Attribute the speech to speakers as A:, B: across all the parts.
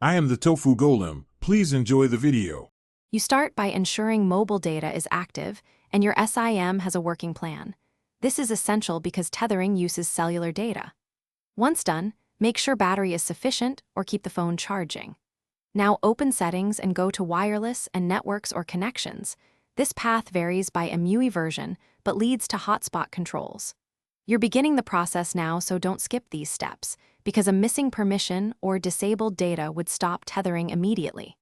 A: I am the Tofu Golem. Please enjoy the video.
B: You start by ensuring mobile data is active and your SIM has a working plan. This is essential because tethering uses cellular data. Once done, make sure battery is sufficient or keep the phone charging. Now open Settings and go to Wireless and Networks or Connections. This path varies by MUI version but leads to hotspot controls. You're beginning the process now, so don't skip these steps, because a missing permission or disabled data would stop tethering immediately.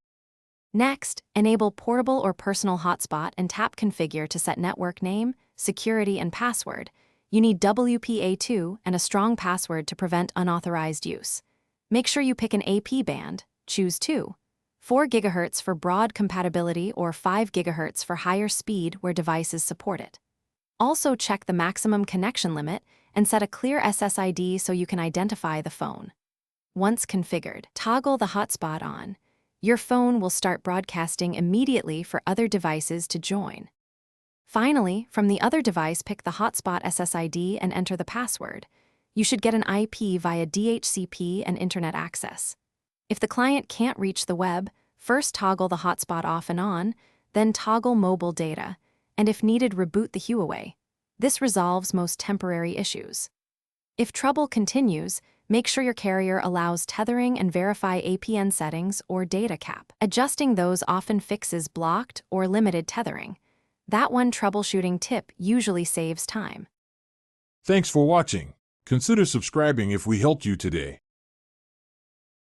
B: Next, enable Portable or Personal Hotspot and tap Configure to set network name, security, and password. You need WPA2 and a strong password to prevent unauthorized use. Make sure you pick an AP band, choose 2. 4 GHz for broad compatibility or 5 GHz for higher speed where devices support it. Also check the maximum connection limit and set a clear SSID so you can identify the phone. Once configured, toggle the hotspot on. Your phone will start broadcasting immediately for other devices to join. Finally, from the other device, pick the hotspot SSID and enter the password. You should get an IP via DHCP and internet access. If the client can't reach the web, first toggle the hotspot off and on, then toggle mobile data, and if needed, reboot the Huawei. This resolves most temporary issues. If trouble continues, make sure your carrier allows tethering and verify APN settings or data cap. Adjusting those often fixes blocked or limited tethering. That one troubleshooting tip usually saves time.
A: Thanks for watching. Consider subscribing if we helped you today.